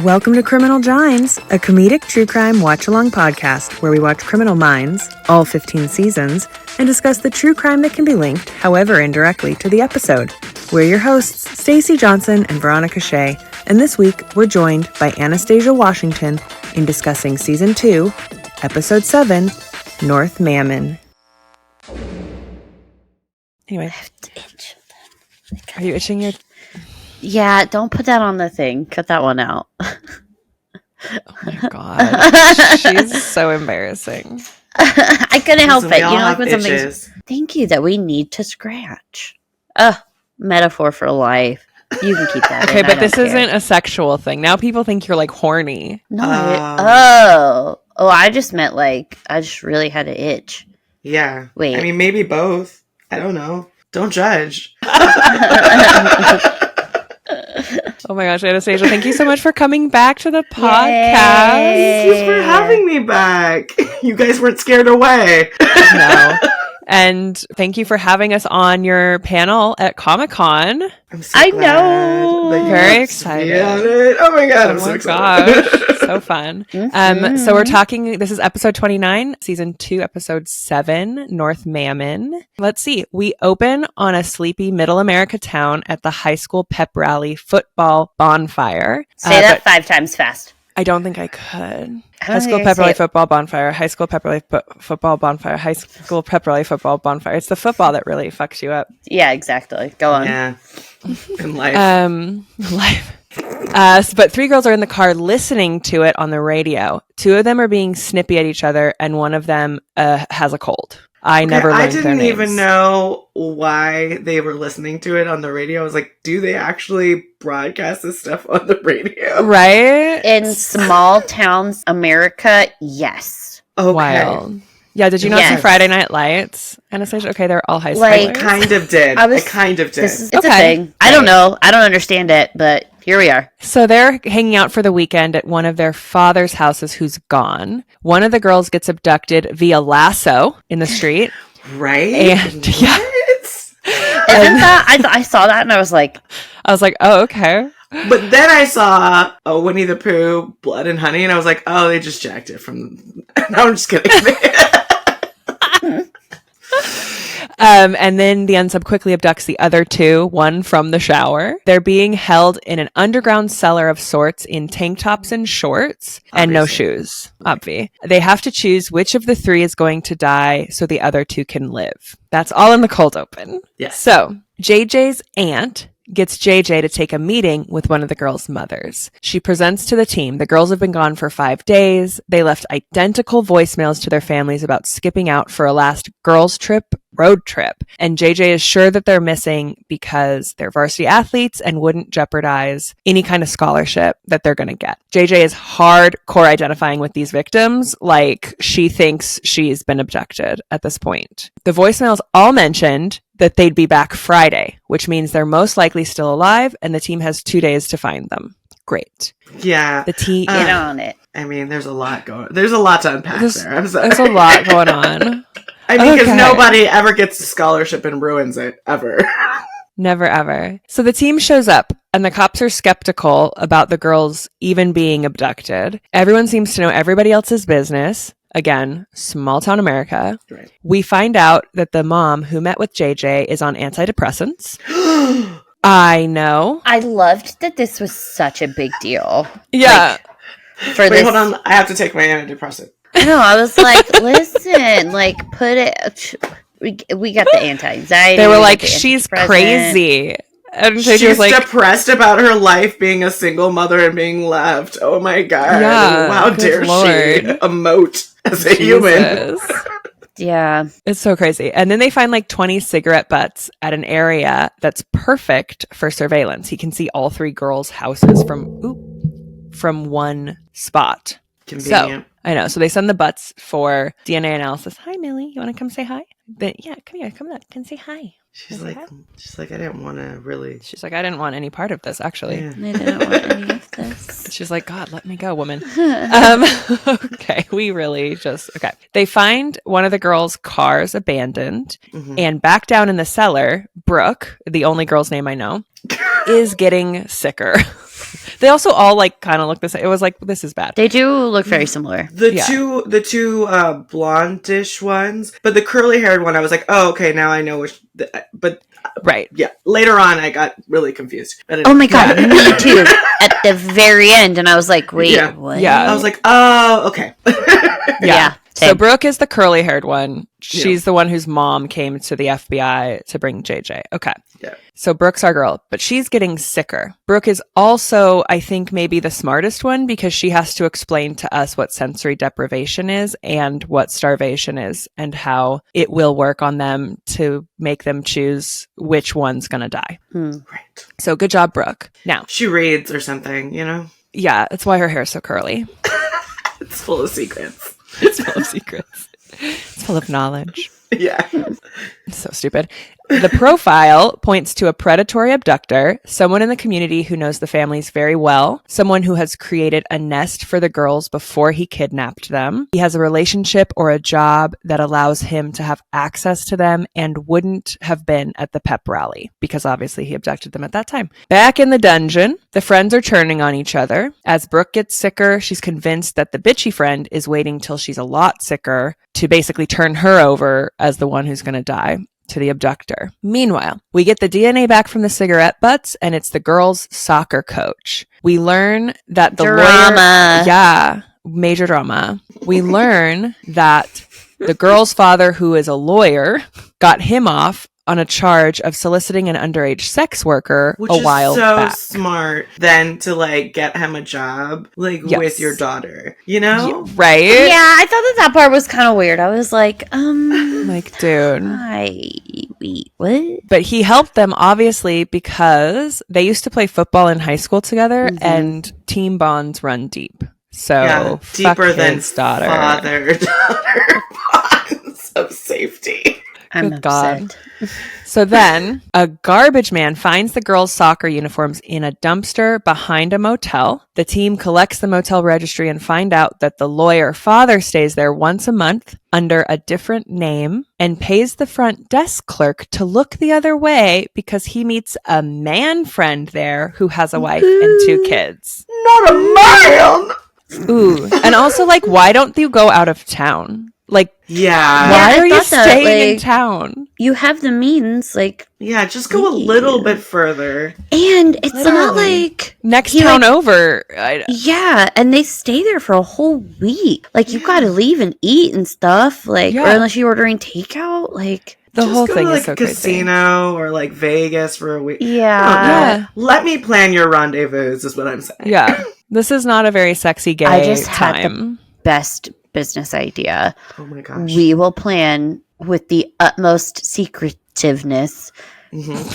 Welcome to Criminal Minds, a comedic true crime watch-along podcast where we watch Criminal Minds, all 15 seasons, and discuss the true crime that can be linked, however indirectly, to the episode. We're your hosts, Stacey Johnson and Veronica Shea, and this week we're joined by Anastasia Washington in discussing Season 2, Episode 7, North Mammon. Anyway. I have to itch them. Are you itching your... Yeah, don't put that on the thing. Cut that one out. Oh my god. She's so embarrassing. I couldn't help it. You know, like when itches. something's... Thank you that we need to scratch. Metaphor for life. You can keep that. Okay, in. but this isn't a sexual thing. Now people think you're like horny. No. I just meant like I just really had to itch. Yeah. Wait. I mean, maybe both. I don't know. Don't judge. Oh my gosh, Anastasia, thank you so much for coming back to the podcast. Thank you for having me back. You guys weren't scared away. No. And thank you for having us on your panel at Comic-Con. I'm so I glad know. that you Very got to be excited. on it. Oh my god, I'm so my excited. gosh, so fun. So we're talking, this is episode 29, season 2, episode 7, North Mammon. Let's see, we open on a sleepy middle America town at the high school pep rally football bonfire. Say that 5 times fast. I don't think I could. I High don't school think I pep say rally it. football bonfire, high school pep rally football bonfire, high school pep rally football bonfire. It's the football that really fucks you up. Yeah, exactly. Go on. Yeah. In life. But 3 girls are in the car listening to it on the radio. 2 of them are being snippy at each other, and one of them has a cold. I never learned I their didn't names. even know why they were listening to it on the radio. I was like, do they actually broadcast this stuff on the radio? Right? In small towns, America, yes. Okay. Wild. Yeah, did you not see Yes. Friday Night Lights? Anastasia? Okay, they're all high schoolers. Like, I kind of did. I was- I kind of did. It's Okay. a thing. I don't know. I don't understand it, but here we are. So they're hanging out for the weekend at one of their father's houses who's gone. One of the girls gets abducted via lasso in the street. Right? And yeah. What? Isn't that? I saw that and I was like, I was like, oh, okay. But then I saw Winnie the Pooh, Blood and Honey, and I was like, oh, they just jacked it from... No, I'm just kidding. And then the unsub quickly abducts the other 2, one from the shower. They're being held in an underground cellar of sorts in tank tops and shorts and no Obviously. shoes. Obvi. They have to choose which of the 3 is going to die so the other 2 can live. That's all in the cold open. Yes. So JJ's aunt gets JJ to take a meeting with one of the girls' mothers. She presents to the team. The girls have been gone for 5 days. They left identical voicemails to their families about skipping out for a last girls' road trip. And JJ is sure that they're missing because they're varsity athletes and wouldn't jeopardize any kind of scholarship that they're going to get. JJ is hardcore identifying with these victims, like she thinks she's been abducted at this point. The voicemails all mentioned that they'd be back Friday, which means they're most likely still alive and the team has 2 days to find them. Great. Yeah. The team... get on it. I mean, there's a lot to unpack there. I'm sorry. There's a lot going on. I mean, because Okay. nobody ever gets a scholarship and ruins it, ever. Never ever. So the team shows up and the cops are skeptical about the girls even being abducted. Everyone seems to know everybody else's business. Again, small town America. Right. We find out that the mom who met with JJ is on antidepressants. I know. I loved that this was such a big deal. Yeah. For Wait, this. hold on. I have to take my antidepressant. No, I was like, listen, like, put it. We got the anti-anxiety. They were we got like, the she's antidepressant. crazy. And JJ She's was like, depressed about her life being a single mother and being left. Oh my god. Yeah, How good dare Lord. she emote as a human. Jesus. Yeah. It's so crazy. And then they find like 20 cigarette butts at an area that's perfect for surveillance. He can see all 3 girls' houses from one spot. Convenient. So, I know. So they send the butts for DNA analysis. Hi, Millie. You want to come say hi? But yeah, come here. Come look. Come say hi. She's like, I didn't want to really. She's like, I didn't want any part of this, actually. Yeah. I didn't want any of this. She's like, God, let me go, woman. Okay, we really just, okay. They find one of the girls' cars abandoned, Mhm. and back down in the cellar, Brooke, the only girl's name I know, is getting sicker. They also all like kind of look the same. It was like, this is bad. They do look very similar. The two blondish ones, but the curly haired one, I was like, oh, okay, now I know which. But right, yeah. Later on, I got really confused. Oh my god, me too. At the very end, and I was like, wait, what? Yeah, I was like, oh, okay. Yeah. So Brooke is the curly haired one. She's the one whose mom came to the FBI to bring JJ. Okay. Yeah. So Brooke's our girl, but she's getting sicker. Brooke is also, I think, maybe the smartest one because she has to explain to us what sensory deprivation is and what starvation is and how it will work on them to make them choose which one's going to die. Right. So good job, Brooke. Now. She reads or something, you know? Yeah, that's why her hair is so curly. It's full of secrets. It's full of secrets. It's full of knowledge. Yeah. So stupid. The profile points to a predatory abductor, someone in the community who knows the families very well, someone who has created a nest for the girls before he kidnapped them. He has a relationship or a job that allows him to have access to them and wouldn't have been at the pep rally because obviously he abducted them at that time. Back in the dungeon, the friends are turning on each other. As Brooke gets sicker, she's convinced that the bitchy friend is waiting till she's a lot sicker to basically turn her over as the one who's going to die to the abductor. Meanwhile, we get the DNA back from the cigarette butts, and it's the girls' soccer coach. We learn that the drama. Yeah, major drama. We learn that the girl's father, who is a lawyer, got him off on a charge of soliciting an underage sex worker Which a while back. Which is so smart then to like get him a job with your daughter, you know? Yeah, right? Yeah, I thought that part was kind of weird. I was like, like, dude. Wait, what? But he helped them obviously because they used to play football in high school together and team bonds run deep. So deeper than daughter. Father-daughter bonds of safety. I'm upset. So then a garbage man finds the girls' soccer uniforms in a dumpster behind a motel. The team collects the motel registry and find out that the lawyer father stays there once a month under a different name and pays the front desk clerk to look the other way because he meets a man friend there who has a wife and 2 kids. Not a man! Ooh. And also, like, why don't you go out of town? Like, yeah. Why are you that, staying in town? You have the means, like... Yeah, just go a little bit further. And it's not like... Next town over. Yeah, and they stay there for a whole week. Like, you gotta leave and eat and stuff. Like, or unless you're ordering takeout, like... The just whole go thing to, is so crazy. Casino or like Vegas for a week. Yeah. Let me plan your rendezvous is what I'm saying. Yeah. This is not a very sexy gay I just time. had the best business idea. Oh my gosh. We will plan with the utmost secretiveness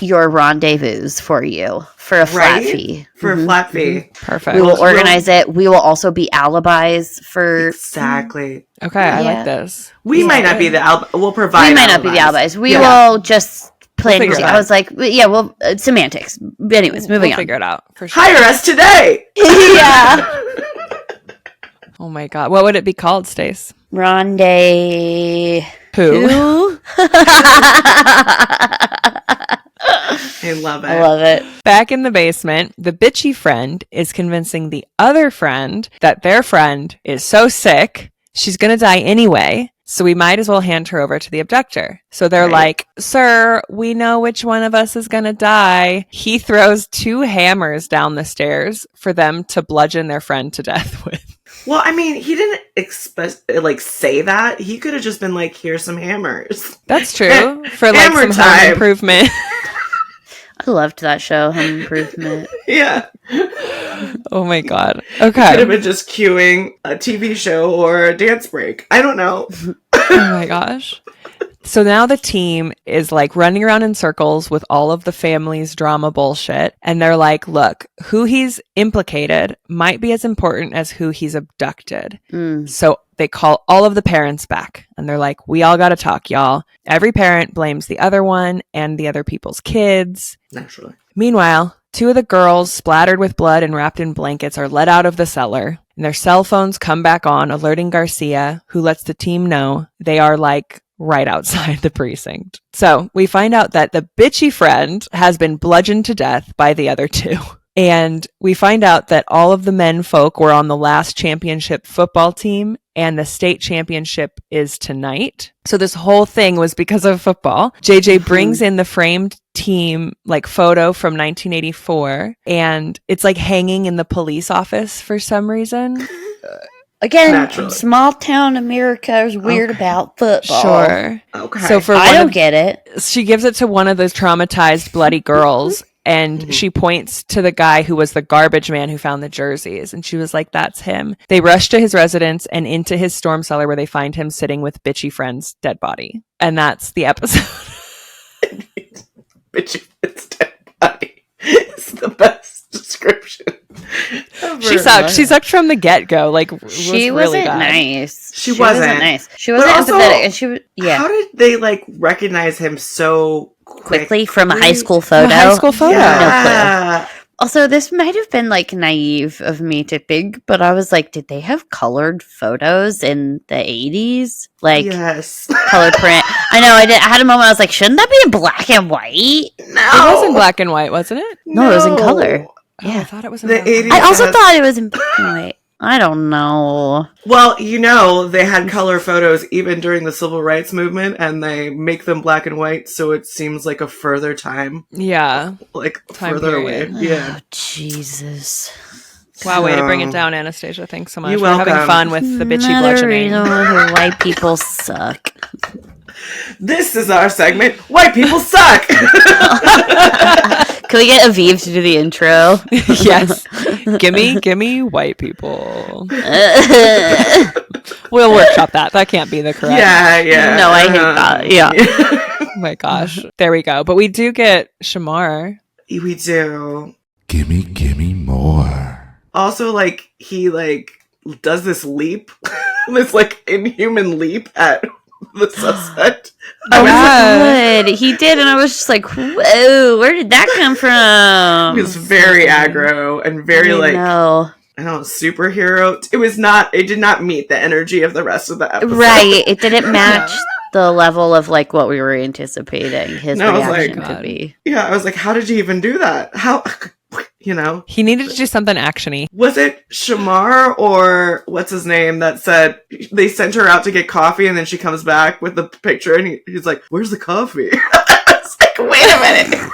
your rendezvous for you for a flat fee. For a flat fee. Perfect. We will organize it. We will also be alibis for... Exactly. Okay, I like this. We might not be the we'll provide We might not be the alibis. We will just plan figure it out. I was like, yeah, well, semantics. Anyways, moving on. Figure it out. For sure. Hire us today! Yeah. Oh my god. What would it be called, Stace? Rendezvous. Who? I love it. I love it. Back in the basement, the bitchy friend is convincing the other friend that their friend is so sick, she's going to die anyway. So we might as well hand her over to the abductor. So they're like, sir, we know which one of us is going to die. He throws 2 hammers down the stairs for them to bludgeon their friend to death with. Well, I mean, he didn't say that. He could have just been like, here's some hammers. That's true. For like Hammer some time. home improvement. I loved that show, Home Improvement. Yeah. Oh my god. Could Okay. have been just cueing a TV show or a dance break. I don't know. Oh my gosh. So now the team is like running around in circles with all of the family's drama bullshit. And they're like, look, who he's implicated might be as important as who he's abducted. So they call all of the parents back and they're like, we all got to talk, y'all. Every parent blames the other one and the other people's kids. Naturally. Meanwhile, 2 of the girls, splattered with blood and wrapped in blankets, are let out of the cellar. And their cell phones come back on, alerting Garcia, who lets the team know they are like right outside the precinct. So we find out that the bitchy friend has been bludgeoned to death by the other 2. And we find out that all of the men folk were on the last championship football team, and the state championship is tonight. So this whole thing was because of football. JJ brings in the framed team like photo from 1984, and it's like hanging in the police office for some reason. Again, Naturally. small town America is weird about football. Sure. Okay. So for I don't get it. she gives it to one of those traumatized bloody girls, and she points to the guy who was the garbage man who found the jerseys, and she was like, that's him. They rush to his residence and into his storm cellar, where they find him sitting with bitchy friend's dead body. And that's the episode. Bitchy friend's dead body. It's the best description ever. She sucked from the get-go. Like, She was really wasn't bad. nice. She wasn't. nice. She wasn't But also, empathetic. And she was, How did they like recognize him so quickly from a high school photo. A high school photo. Yeah. No clue. Also, this might have been like naive of me to think, but I was like, did they have colored photos in the 80s? Like Yes. color print? I know. I had a moment. I was like, shouldn't that be in black and white? No. It was in black and white, wasn't it? No, it was in color. Oh, I Yeah. thought it was in The black and 80s. white. I also has- thought it was in black and white. I don't know. Well, you know, they had color photos even during the civil rights movement, and they make them black and white, so it seems like a further time, Yeah. like Time further period. away. Yeah. Oh, Jesus. Wow, way to bring it So- down, Anastasia. Thanks so much. You're We're having welcome. fun with the bitchy Another bludgeoning. reason why white people suck. This is our segment. White people suck. Can we get Aviv to do the intro? Yes. Gimme white people. We'll workshop that. That can't be the correct. Yeah. No, I hate that. Yeah. Oh my gosh. There we go. But we do get Shamar. We do. Gimme more. Also, like, he, like, does this leap, this, like, inhuman leap at the suspect. Oh, Yeah. good. He did, and I was just like, whoa, where did that come from? It was very aggro and very, like, No. I don't know, superhero. It did not meet the energy of the rest of the episode. Right. It didn't match the level of, like, what we were anticipating his No, I was reaction like, to be. Yeah, I was like, how did you even do that? How, you know? He needed to do something actiony. Was it Shamar or what's his name that said they sent her out to get coffee and then she comes back with the picture and he's like, where's the coffee? I was like, wait a minute.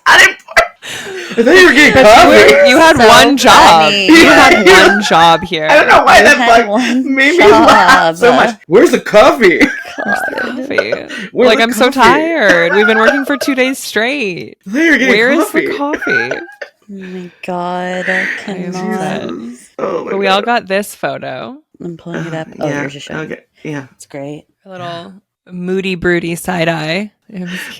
I thought you were getting coffee. You had So one job. funny. You had one job here. I don't know why You that had like, one made me job. laugh so much. Where's the coffee? Coffee. Where's Like, the I'm so coffee? tired. We've been working for 2 days straight. I thought you were getting Where is coffee. the coffee? Oh my god, I cannot. Jesus. Oh my But we God. all got this photo. I'm pulling it up. Oh, yeah. yours is showing. Okay. Yeah. It's great. A little moody, broody side eye.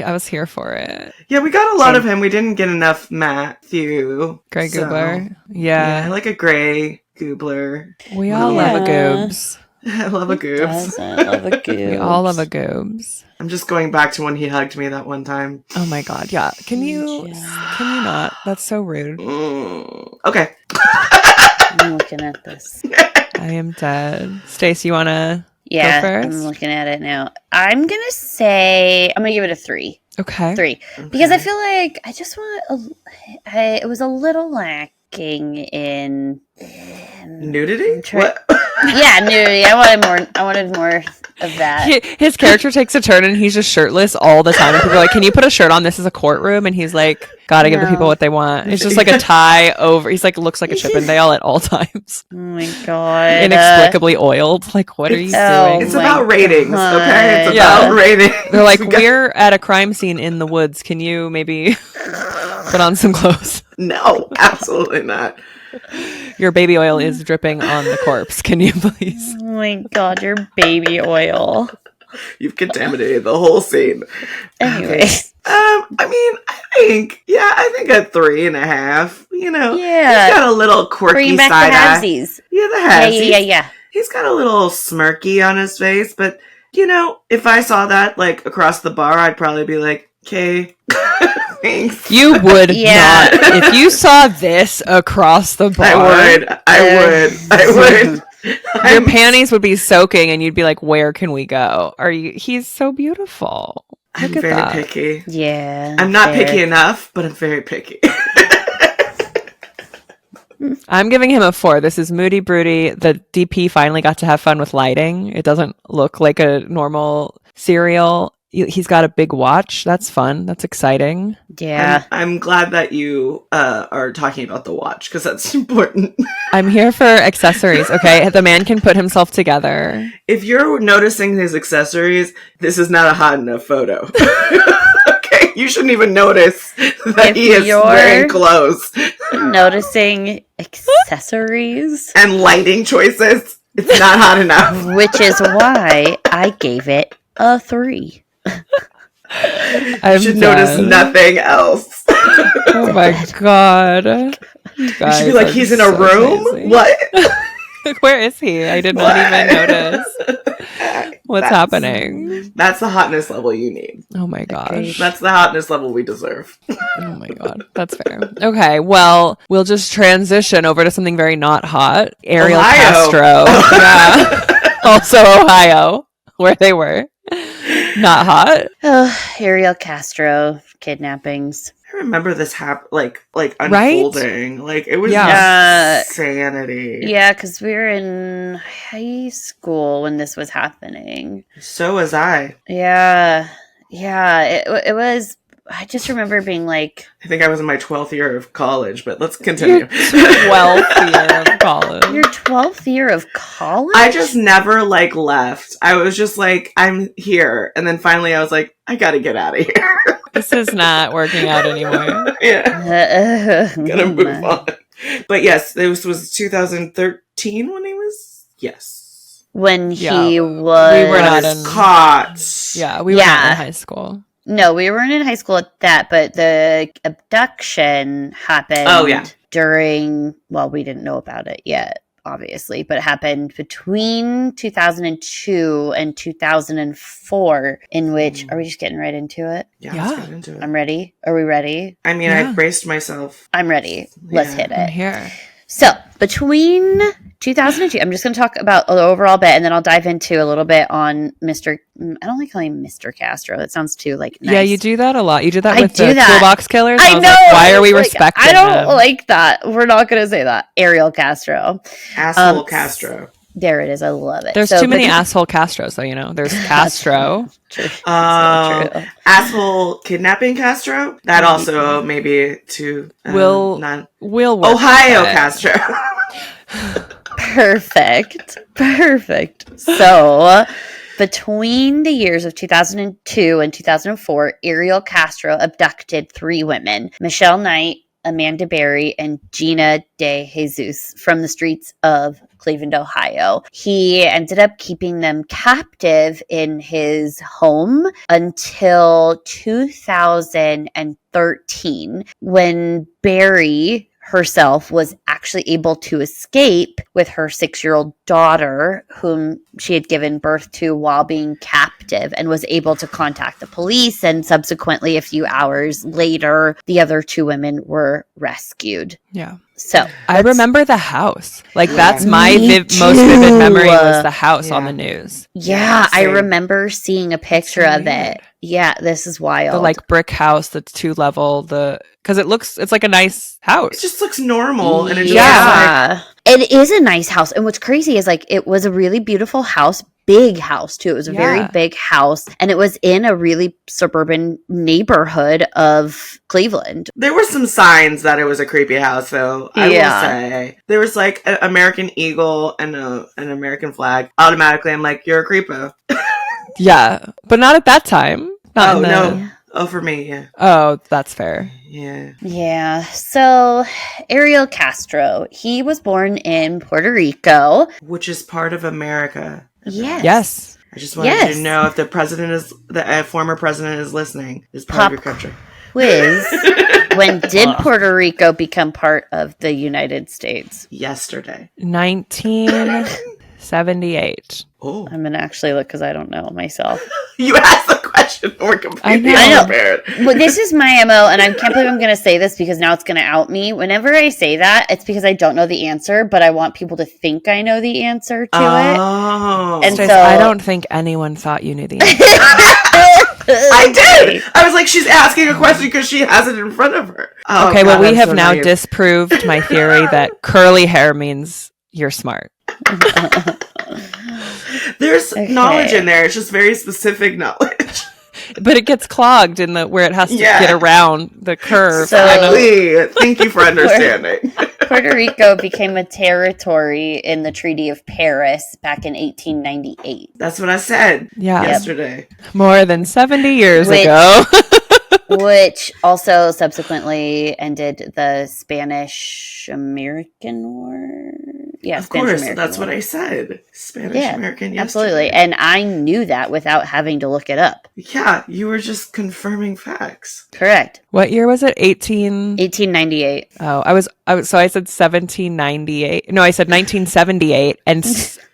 I was here for it. Yeah, we got a lot Same. of him. We didn't get enough Matthew. Grey so- Goobler. Yeah, I Yeah. like a gray goobler. We all love a Yeah. goobs. I love a goobs. Doesn't love a goobs. We all love a goobs. I'm just going back to when he hugged me that one time. Oh my god, yeah. Can you not? That's so rude. Okay. I'm looking at this. I am dead. Stace, you wanna Yeah, go I'm first? looking at it now. I'm gonna say I'm gonna give it a 3. Okay. 3 because I feel like I just want it was a little lacking in Nudity? Try- What? yeah, nudity. I wanted more of that. His character takes a turn and he's just shirtless all the time. And people are like, can you put a shirt on? This is a courtroom. And he's like, gotta give the No. people what they want. It's just like a tie over. He's like, looks like a Chippendale at all times. Oh my god. Inexplicably oiled. Like, what are you Oh. doing? It's my about ratings, okay? It's Yeah. about ratings. They're like, We got- we're at a crime scene in the woods. Can you maybe put on some clothes? No, absolutely not. Your baby oil is dripping on the corpse. Can you please? Oh my god, your baby oil. You've contaminated the whole scene. Anyway. I mean, I think a 3.5. You know, Yeah. he's got a little quirky Bring back side the eye. halvesies. Yeah, the Yeah, halvesies. yeah. He's got a little smirky on his face, but you know, if I saw that like across the bar, I'd probably be like, "Okay, thanks." You would Yeah. not. If you saw this across the bar, I would. your panties would be soaking and you'd be like, where can we go? He's so beautiful. I'm Look at very that. picky. Yeah. I'm not fair. picky enough, but I'm very picky. I'm giving him a 4. This is moody, broody. The DP finally got to have fun with lighting. It doesn't look like a normal serial. He's got a big watch. That's fun. That's exciting. Yeah. I'm glad that you are talking about the watch because that's important. I'm here for accessories, okay? The man can put himself together. If you're noticing his accessories, this is not a hot enough photo. Okay, you shouldn't even notice that If he is you're- wearing clothes Noticing accessories, and lighting choices. It's not hot enough. which is why I gave it a 3. I You should notice nothing else. Oh my god. You You should be like, he's in a room? What? Where is he? I did not even notice. What's happening? That's the hotness level you need. Oh my gosh. That's the hotness level we deserve. Oh my god. That's fair. Okay, well, we'll just transition over to something very not hot. Ariel Ohio. Castro. Yeah. Also Ohio, where they were. Not hot. Oh, Ariel Castro kidnappings. I remember this like unfolding. Like it was Yeah. insanity. Yeah, because we were in high school when this was happening. So was I. Yeah. It was. I just remember being like, I think I was in my 12th year of college, but let's continue. 12th year of college. your 12th year of college? I just never left. I was just like, I'm here. And then finally I was like, I gotta get out of here. This is not working out anymore. Yeah. Gotta move on. But yes, this was 2013 when he was. Yes. When Yeah. he was. We were not in- caught. Yeah, we were not in high school. No, we weren't in high school at that, but the abduction happened during, well, we didn't know about it yet, obviously, but it happened between 2002 and 2004, in which, are we just getting right into it? Yeah, Yeah. let's get into it. I'm ready. Are we ready? I mean, Yeah. I braced myself. I'm ready. Let's Yeah. hit I'm it. here. So, between 2002, I'm just going to talk about the overall bit, and then I'll dive into a little bit on Mr. I don't like calling him Mr. Castro. That sounds too, like, nice. Yeah, you do that a lot. You did that I with do the that. toolbox killers. I was know. like, why are we Like, respecting I don't them? like that. We're not going to say that. Ariel Castro. Asshole Castro. There it is. I love it. There's So, too many but- asshole Castro, so there's Castro. True. It's so true. Asshole kidnapping Castro. That also maybe to We'll work Ohio with it. Castro. Perfect. So, between the years of 2002 and 2004, Ariel Castro abducted 3 women, Michelle Knight, Amanda Berry, and Gina De Jesus, from the streets of Cleveland, Ohio. He ended up keeping them captive in his home until 2013, when Berry herself was actually able to escape with her 6-year-old daughter, whom she had given birth to while being captive, and was able to contact the police. And subsequently, a few hours later, the other 2 women were rescued. Yeah. So I remember the house. Like, Yeah. that's my Me most vivid too. memory was the house on Yeah. the news. yeah, I same. remember seeing a picture so of weird. it. Yeah, this is wild. The like brick house that's 2-level. Because it's like a nice It house. just looks normal, and it's yeah. It is a nice house. And what's crazy is, like, it was a really beautiful house, big house too. It was a very Yeah. big house, and it was in a really suburban neighborhood of Cleveland. there were some signs that it was a creepy house, though. I will say there was like an American eagle and an American flag. Automatically, I'm like, you're a creepo. Yeah. But not at that time. Not Oh in the- no! Oh, for me, yeah, Oh, that's fair. yeah. Yeah. So Ariel Castro, he was born in Puerto Rico. Which is part of America. Yes. I just wanted you to know if the former president is listening, is part of your country. Quiz. When did Puerto Rico become part of the United States? Yesterday. 1978. Oh, I'm going to actually look because I don't know myself. you asked the question. question. We're completely I know. unprepared. Well, this is my MO, and I can't believe I'm going to say this because now it's going to out me. Whenever I say that, it's because I don't know the answer, but I want people to think I know the answer to it. Oh. And Stace, so- I don't think anyone thought you knew the answer. I did. I was like, she's asking a question because she has it in front of her. Oh, Okay, God, well, we I'm have so now naive. disproved my theory that curly hair means you're smart. There's Okay. knowledge in there. It's just very specific knowledge. But it gets clogged in the where it has to Yeah. get around the curve. So- Exactly. Thank you for understanding. Puerto Rico became a territory in the Treaty of Paris back in 1898. That's what I said Yeah. yesterday. More than 70 years Which- ago. Which also subsequently ended the Spanish-American War. Yeah, Of course, Spanish-American that's War. what I said. Spanish Yeah, American yesterday. absolutely. And I knew that without having to look it up. Yeah, you were just confirming facts. Correct. What year was it? 1898. Oh, I said 1798. No, I said 1978, and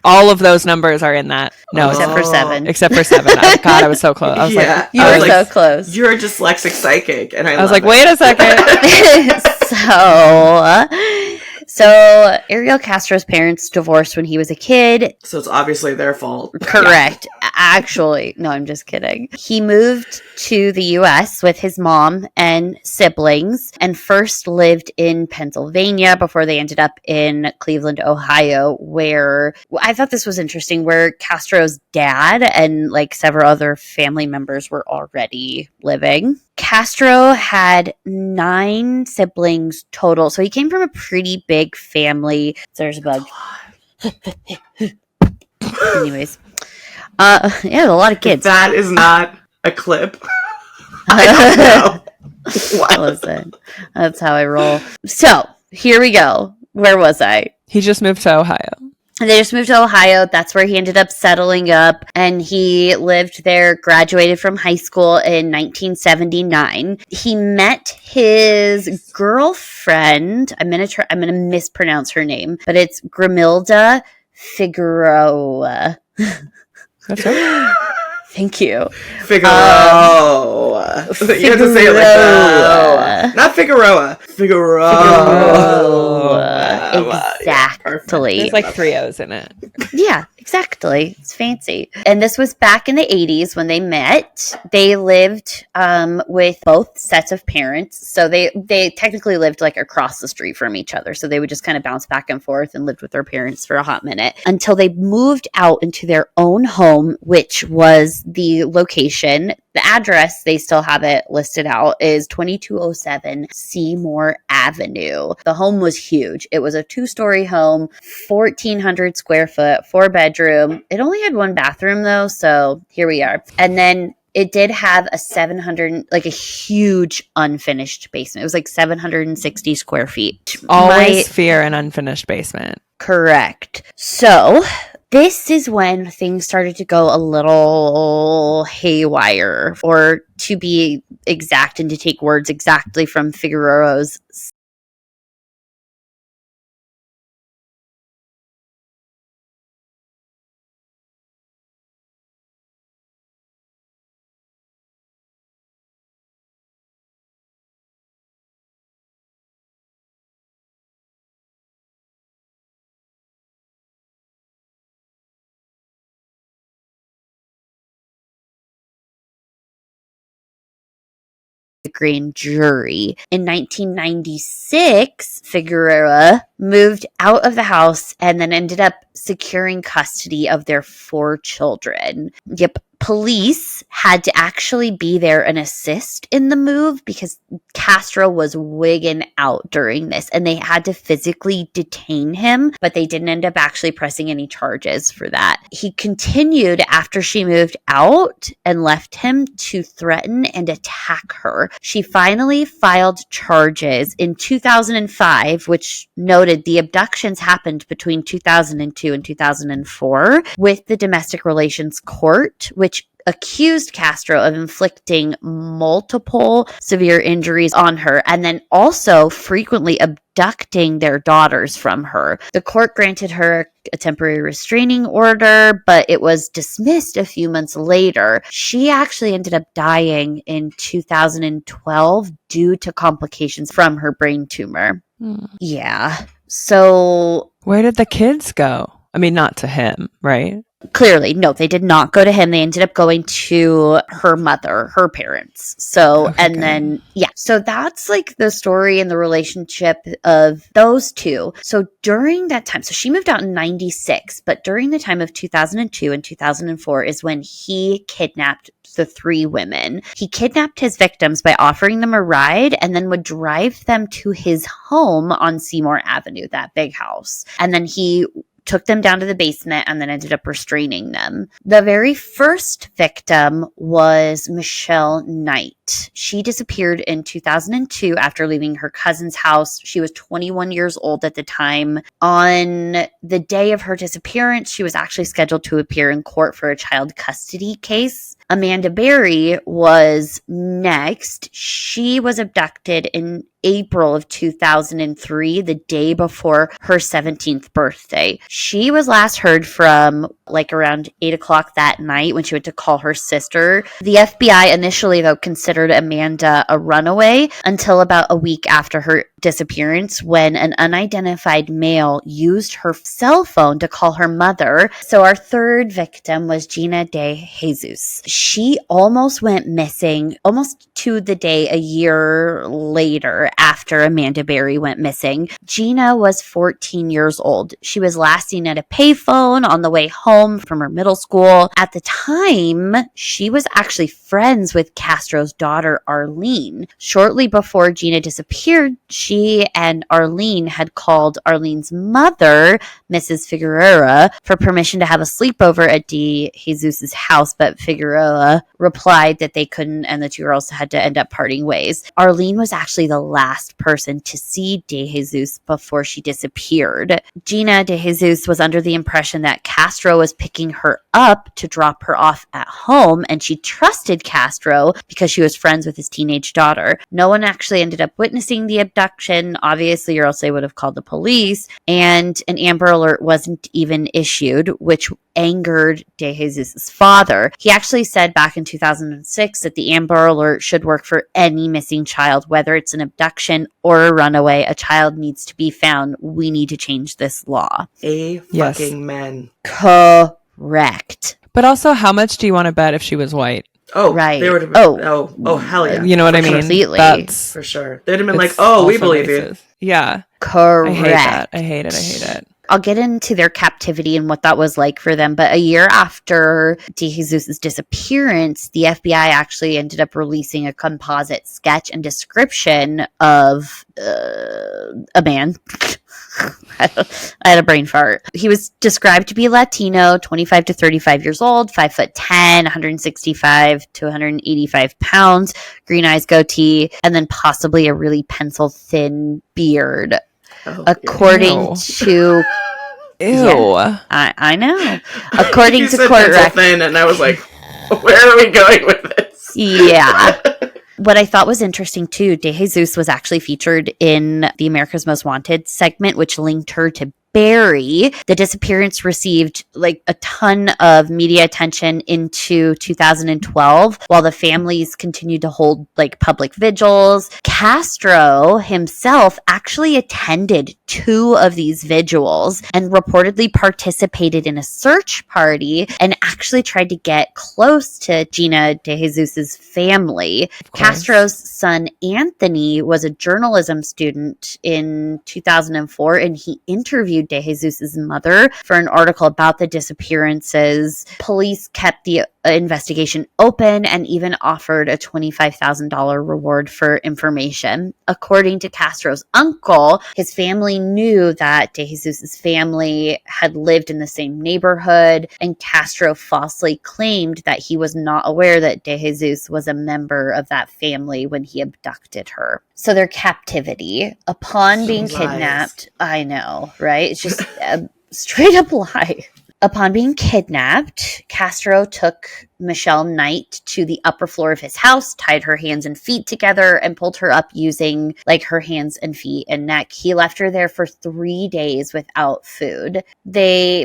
all of those numbers are in that. No, Except for 7. except for 7. God, I was so close. I was Yeah. like, You I were was so like, close. You're a dyslexic psychic, and I I was love like, wait a second. So Ariel Castro's parents divorced when he was a kid. So it's obviously their fault. Correct. Actually, no, I'm just kidding. He moved to the U.S. with his mom and siblings and first lived in Pennsylvania before they ended up in Cleveland, Ohio, where I thought this was interesting, where Castro's dad and like several other family members were already living. Castro had 9 siblings total. So he came from a pretty big family. There's a bug. Anyways. Yeah, a lot of kids. That is not a clip. I don't know. What? Listen, that's how I roll. So here we go. Where was I? He just moved to Ohio. They just moved to Ohio. That's where he ended up settling up. And he lived there, graduated from high school in 1979. He met his girlfriend. I'm gonna mispronounce her name, but it's Grimilda Figueroa. That's right. Figaro. Thank you. You have to say it like that. Not Figueroa. Exactly. There's like 3 O's in it. Yeah, exactly. It's fancy. And this was back in the 80s when they met. They lived with both sets of parents. So they technically lived like across the street from each other. So they would just kind of bounce back and forth and lived with their parents for a hot minute until they moved out into their own home, which was the location. The address, they still have it listed out, is 2207 Seymour Avenue. The home was huge. It was a 2-story home, 1,400 square foot, 4-bedroom. It only had 1 bathroom though, so here we are. And then it did have a 700, like a huge unfinished basement. It was like 760 square feet. Always fear an unfinished basement. Correct. So this is when things started to go a little haywire, or to be exact and to take words exactly from Figueroa's. Grand jury. In 1996, Figueroa moved out of the house and then ended up securing custody of their 4 children. Yep. Police had to actually be there and assist in the move because Castro was wigging out during this, and they had to physically detain him, but they didn't end up actually pressing any charges for that. He continued after she moved out and left him to threaten and attack her. She finally filed charges in 2005, which noted the abductions happened between 2002 and 2004 with the Domestic Relations Court, which accused Castro of inflicting multiple severe injuries on her and then also frequently abducting their daughters from her. The court granted her a temporary restraining order, but it was dismissed a few months later. She actually ended up dying in 2012 due to complications from her brain tumor. Yeah. So where did the kids go? I mean, not to him, right? clearly, no, they did not go to him. They ended up going to her mother, her parents. So, Okay, and good. then, yeah. So that's like the story and the relationship of those two. So during that time, so she moved out in 96, but during the time of 2002 and 2004 is when he kidnapped the 3 women. He kidnapped his victims by offering them a ride and then would drive them to his home on Seymour Avenue, that big house. And then he took them down to the basement and then ended up restraining them. The very first victim was Michelle Knight. She disappeared in 2002 after leaving her cousin's house. She was 21 years old at the time. On the day of her disappearance, she was actually scheduled to appear in court for a child custody case. Amanda Berry was next. She was abducted in April of 2003, the day before her 17th birthday. She was last heard from like around 8 o'clock that night when she went to call her sister. The FBI initially, though, considered Amanda a runaway until about a week after her disappearance when an unidentified male used her cell phone to call her mother. So our third victim was Gina de Jesus. She almost went missing almost to the day a year later after Amanda Berry went missing. Gina was 14 years old. She was last seen at a payphone on the way home from her middle school. At the time, she was actually friends with Castro's daughter, Arlene. Shortly before Gina disappeared, she and Arlene had called Arlene's mother, Mrs. Figueroa, for permission to have a sleepover at De Jesus's house, but Figueroa replied that they couldn't and the two girls had to end up parting ways. Arlene was actually the last person to see De Jesus before she disappeared. Gina De Jesus was under the impression that Castro was picking her up to drop her off at home, and she trusted Castro because she was friends with his teenage daughter. No one actually ended up witnessing the abduction, obviously, or else they would have called the police, and an Amber Alert wasn't even issued, which angered De Jesus' father. He actually said back in 2006 that the Amber Alert should work for any missing child, whether it's an abduction or a runaway. A child needs to be found. We need to change this law. Yes. Fucking men. Correct. But also, how much do you want to bet if she was white? Oh, Right. They would have Oh. oh, hell yeah. You know what I mean? Completely. That's For sure. They'd have been like, it's oh, we also believe you. racist. Yeah. Correct. I hate that. I hate it. I hate it. I'll get into their captivity and what that was like for them. But a year after De Jesus' disappearance, the FBI actually ended up releasing a composite sketch and description of a man. I had a brain fart. He was described to be Latino, 25 to 35 years old, 5'10", 165 to 185 pounds, green eyes, goatee, and then possibly a really pencil thin beard. Oh, According Ew. to Ew. I know. According You to said court pencil records. thin, and I was like, where are we going with this? Yeah. What I thought was interesting too, De Jesus was actually featured in the America's Most Wanted segment, which linked her to Barry. The disappearance received like a ton of media attention into 2012 while the families continued to hold like public vigils. Castro himself actually attended 2 of these vigils and reportedly participated in a search party and actually tried to get close to Gina De Jesus's family. Of course. Castro's son Anthony was a journalism student in 2004 and he interviewed De Jesus' mother for an article about the disappearances. Police kept the investigation open and even offered a $25,000 reward for information. According to Castro's uncle, his family knew that De Jesus' family had lived in the same neighborhood, and Castro falsely claimed that he was not aware that De Jesus was a member of that family when he abducted her. So their captivity, upon being Lies. kidnapped, I know, right? It's just a straight up lie. Upon being kidnapped, Castro took Michelle Knight to the upper floor of his house, tied her hands and feet together, and pulled her up using like her hands and feet and neck. He left her there for 3 days without food.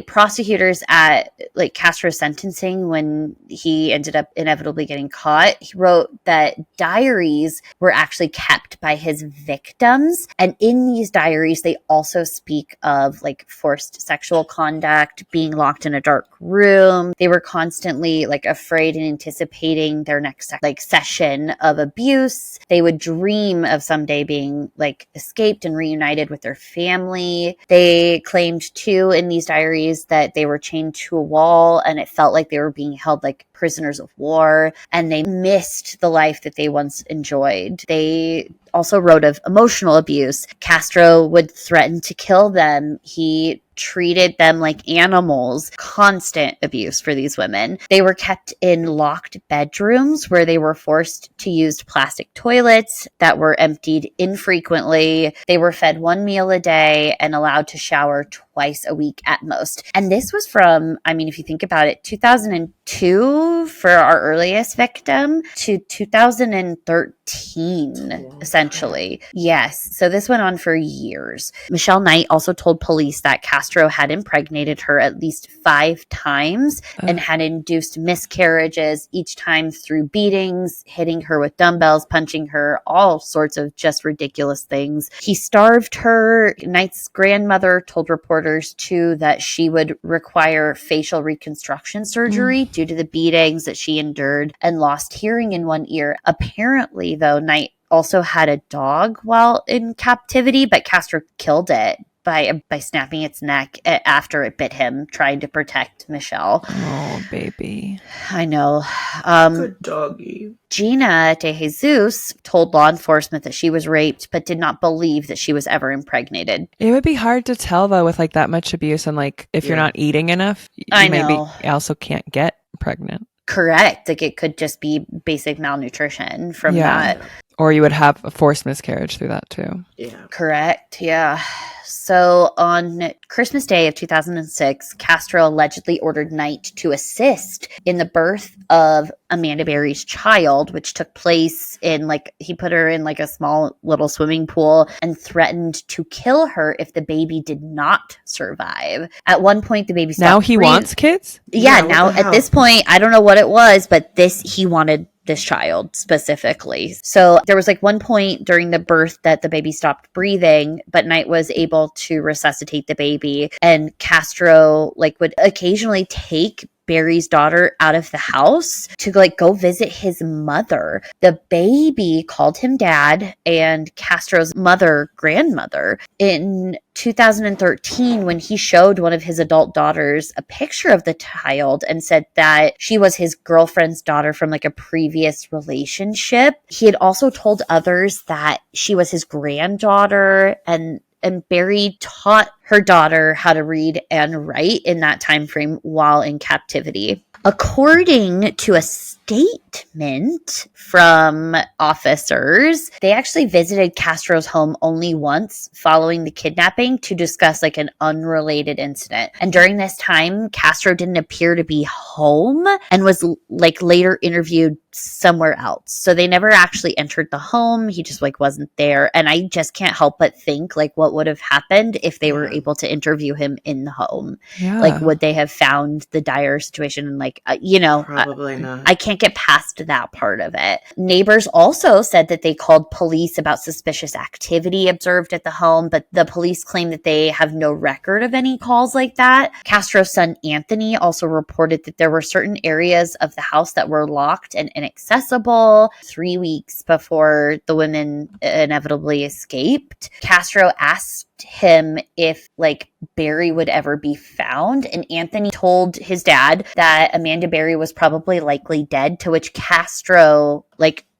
Prosecutors at like Castro's sentencing, when he ended up inevitably getting caught, he wrote that diaries were actually kept by his victims. And in these diaries, they also speak of like forced sexual conduct, being locked in a dark room. They were constantly like afraid and anticipating their next like session of abuse. They would dream of someday being like escaped and reunited with their family. They claimed too in these diaries that they were chained to a wall and it felt like they were being held like prisoners of war, and they missed the life that they once enjoyed. They also wrote of emotional abuse. Castro would threaten to kill them. He treated them like animals. Constant abuse for these women. They were kept in locked bedrooms where they were forced to use plastic toilets that were emptied infrequently. They were fed 1 meal a day and allowed to shower twice a week at most. And this was from, I mean, if you think about it, 2002 for our earliest victim to 2013, essentially. Yes. So this went on for years. Michelle Knight also told police that Castro had impregnated her at least 5 times and had induced miscarriages, each time through beatings, hitting her with dumbbells, punching her, all sorts of just ridiculous things. He starved her. Knight's grandmother told reporters too that she would require facial reconstruction surgery due to the beatings that she endured and lost hearing in one ear. Apparently, though, Knight also had a dog while in captivity, but Castro killed it by snapping its neck after it bit him, trying to protect Michelle. Oh, baby. I know. Good doggy. Gina de Jesus told law enforcement that she was raped, but did not believe that she was ever impregnated. It would be hard to tell, though, with like that much abuse and like if you're not eating enough, you I maybe know. also can't get pregnant. Correct. Like it could just be basic malnutrition from that. Or you would have a forced miscarriage through that too. Yeah. Correct. Yeah. So on Christmas Day of 2006, Castro allegedly ordered Knight to assist in the birth of Amanda Berry's child, which took place in he put her in like a small little swimming pool and threatened to kill her if the baby did not survive. At one point, the baby stopped Now he wants kids? Yeah, what now the at hell? this point, I don't know what it was, but he wanted this child specifically. So there was one point during the birth that the baby stopped breathing, but Knight was able to resuscitate the baby. And Castro would occasionally take Barry's daughter out of the house to go visit his mother. The baby called him dad and Castro's mother grandmother. In 2013, when he showed one of his adult daughters a picture of the child and said that she was his girlfriend's daughter from a previous relationship, he had also told others that she was his granddaughter, and Barry taught her daughter how to read and write in that time frame while in captivity. According to a statement from officers, they actually visited Castro's home only once following the kidnapping to discuss an unrelated incident. And during this time, Castro didn't appear to be home and was later interviewed somewhere else. So they never actually entered the home. He just wasn't there. And I just can't help but think what would have happened if they were able to interview him in the home. Yeah. Would they have found the dire situation and Probably not. I can't get past that part of it. Neighbors also said that they called police about suspicious activity observed at the home, but the police claim that they have no record of any calls like that. Castro's son Anthony also reported that there were certain areas of the house that were locked and inaccessible. 3 weeks before the women inevitably escaped, Castro asked him if Barry would ever be found, and Anthony told his dad that Amanda Berry was probably likely dead, to which Castro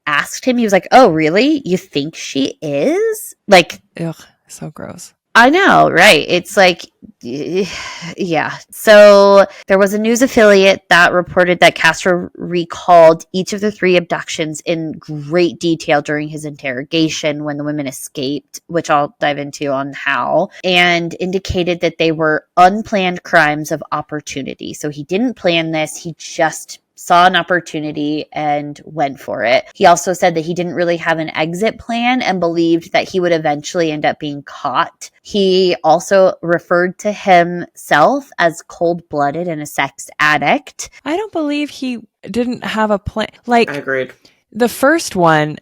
asked him, he was like, "Oh, really? You think she is?" Ugh, so gross. I know, right? It's yeah. So there was a news affiliate that reported that Castro recalled each of the 3 abductions in great detail during his interrogation when the women escaped, which I'll dive into on how, and indicated that they were unplanned crimes of opportunity. So he didn't plan this. He just saw an opportunity and went for it. He also said that he didn't really have an exit plan and believed that he would eventually end up being caught. He also referred to himself as cold-blooded and a sex addict. I don't believe he didn't have a plan. Like, I agreed. the first one,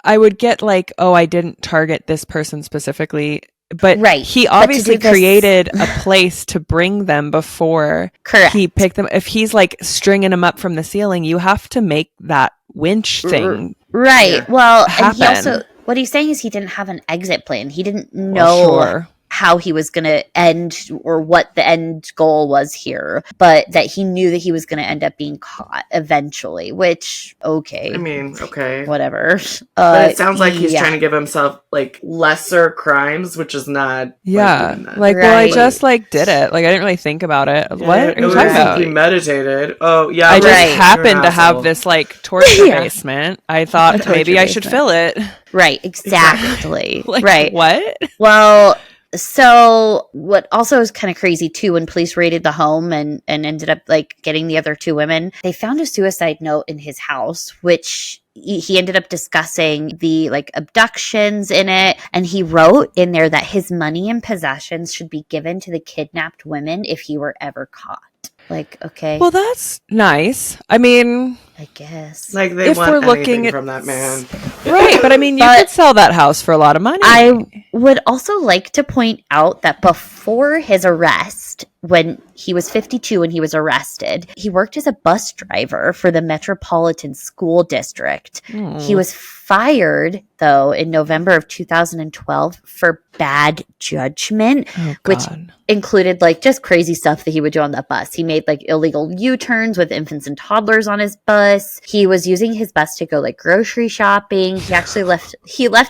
I would get like, oh, I didn't target this person specifically. But Right. he But to obviously do this- created a place to bring them before Correct. he picked them. If he's like stringing them up from the ceiling, you have to make that winch thing. Right. Yeah. Well, and he happen. also, what he's saying is he didn't have an exit plan. He didn't know Well, sure. how he was going to end or what the end goal was here, but that he knew that he was going to end up being caught eventually, which, okay. I mean, okay. Whatever. But it sounds like he's yeah. trying to give himself like lesser crimes, which is not. Yeah. doing that. Like, well, I Right. just like did it. Like, I didn't really think about it. Yeah, What are it you was talking like about? premeditated. Oh yeah, I just Right. happened to have asshole. this like torture Yeah. basement. I thought Torture maybe I should basement. fill it. Right. Exactly. Like, right. what? Well, so what also is kind of crazy too, when police raided the home and ended up like getting the other two women, they found a suicide note in his house, which he ended up discussing the like abductions in it. And he wrote in there that his money and possessions should be given to the kidnapped women if he were ever caught. Like, okay, Well, that's nice. I mean, I guess. Like they if want we're anything looking at- from that man. right. But I mean, you But- could sell that house for a lot of money. I would also like to point out that before his arrest, when he was 52 when he was arrested, he worked as a bus driver for the Metropolitan School District. He was fired, though, in November of 2012 for bad judgment, which included like just crazy stuff that he would do on that bus. He made like illegal U-turns with infants and toddlers on his bus. He was using his bus to go like grocery shopping. He actually left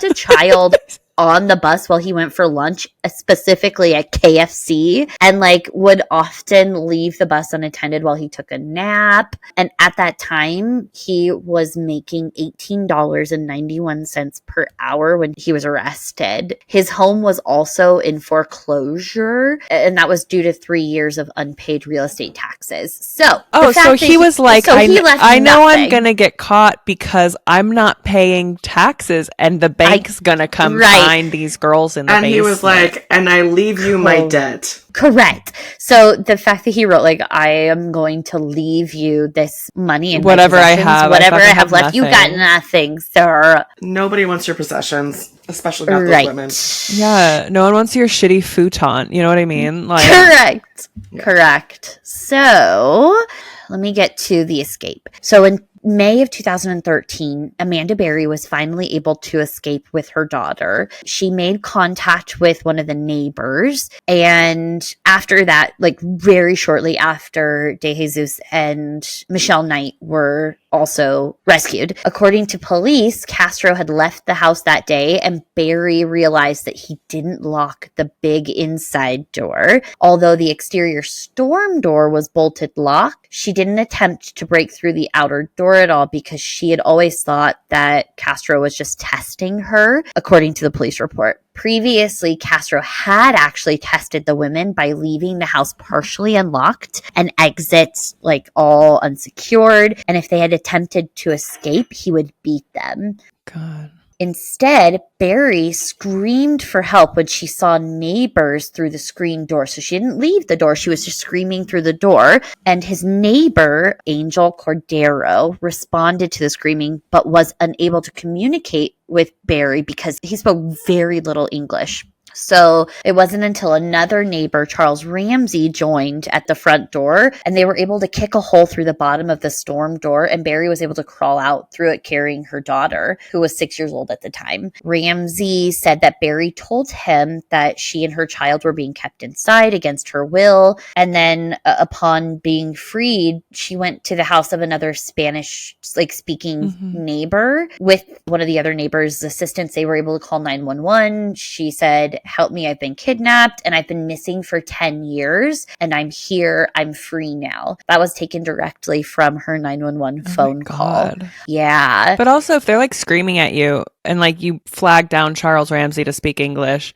a child on the bus while he went for lunch, specifically at KFC, and like would often leave the bus unattended while he took a nap. And at that time, he was making $18.91 per hour when he was arrested. His home was also in foreclosure, and that was due to 3 years of unpaid real estate taxes. So, Oh, the fact so that he was like, so he left I know I'm nothing. going to get caught because I'm not paying taxes and the bank's going to come Right. find these girls in the And basement. he was like, and I leave you my debt. Correct. So the fact that he wrote like, I am going to leave you this money and my Whatever I possessions, have, I whatever I fucking have have left, you got nothing. nothing, sir. Nobody wants your possessions, especially not Right. those women. Yeah, no one wants your shitty futon. You know what I mean? Like, Correct. Yeah. Correct. So let me get to the escape. So in May of 2013, Amanda Berry was finally able to escape with her daughter. She made contact with one of the neighbors. And after that, like very shortly after DeJesus and Michelle Knight were also rescued. According to police, Castro had left the house that day and Berry realized that he didn't lock the big inside door. Although the exterior storm door was bolted locked, she didn't attempt to break through the outer door at all because she had always thought that Castro was just testing her, according to the police report. Previously, Castro had actually tested the women by leaving the house partially unlocked and exits like all unsecured. And if they had attempted to escape, he would beat them. God. Instead, Berry screamed for help when she saw neighbors through the screen door. So she didn't leave the door. She was just screaming through the door. And his neighbor, Angel Cordero, responded to the screaming, but was unable to communicate with Berry because he spoke very little English. So it wasn't until another neighbor, Charles Ramsey, joined at the front door and they were able to kick a hole through the bottom of the storm door and Berry was able to crawl out through it carrying her daughter, who was 6 years old at the time. Ramsey said that Berry told him that she and her child were being kept inside against her will. And then upon being freed, she went to the house of another Spanish speaking neighbor with one of the other neighbors' assistants. They were able to call 911. She said, help me, I've been kidnapped and I've been missing for 10 years and I'm here, I'm free now. That was taken directly from her 911 phone call. God. Yeah. But also, if they're like screaming at you, and like you flag down Charles Ramsey to speak English,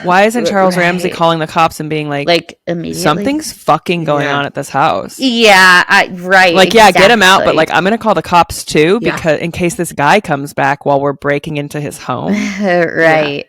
why isn't Charles Ramsey calling the cops and being like immediately? Something's fucking going on at this house. Yeah, right. Like, yeah, get him out, but like I'm gonna call the cops too because in case this guy comes back while we're breaking into his home. Right.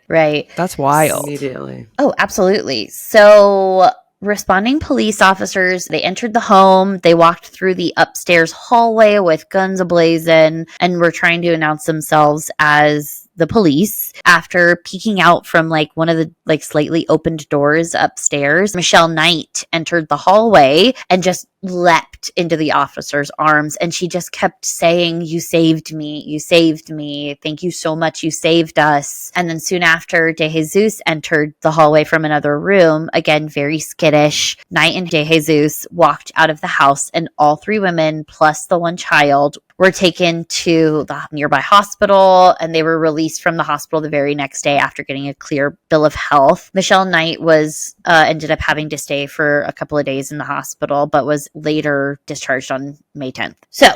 That's wild. Immediately. Oh, absolutely. So responding police officers, they entered the home. They walked through the upstairs hallway with guns ablazing and were trying to announce themselves as the police. After peeking out from like one of the like slightly opened doors upstairs, Michelle Knight entered the hallway and just leapt into the officer's arms, and she just kept saying, "You saved me, you saved me, thank you so much, you saved us." And then soon after, De Jesus entered the hallway from another room, again very skittish. Knight and De Jesus walked out of the house, and all three women plus the one child were taken to the nearby hospital, and they were released from the hospital the very next day after getting a clear bill of health. Michelle Knight was ended up having to stay for a couple of days in the hospital, but was later discharged on May 10th. So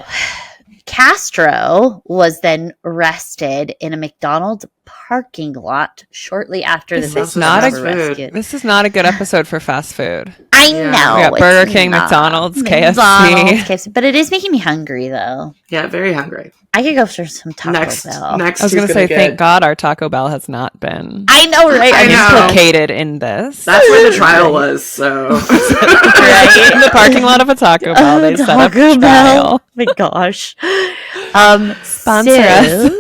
Castro was then arrested in a McDonald's parking lot shortly after This the is victims not were a rescued. This is not a good episode for fast food. I Yeah. know. We got Burger it's King, not. McDonald's, McDonald's, KFC. but it is making me hungry though. Yeah, very hungry. I could go for some Taco Next, Bell. I was who's going to say, get- thank God our Taco Bell has not been I know, right? I know. implicated in this. That's where the trial was. So Right? In the parking lot of a Taco Bell, they set up Taco trial. Bell. My gosh. Sponsor us.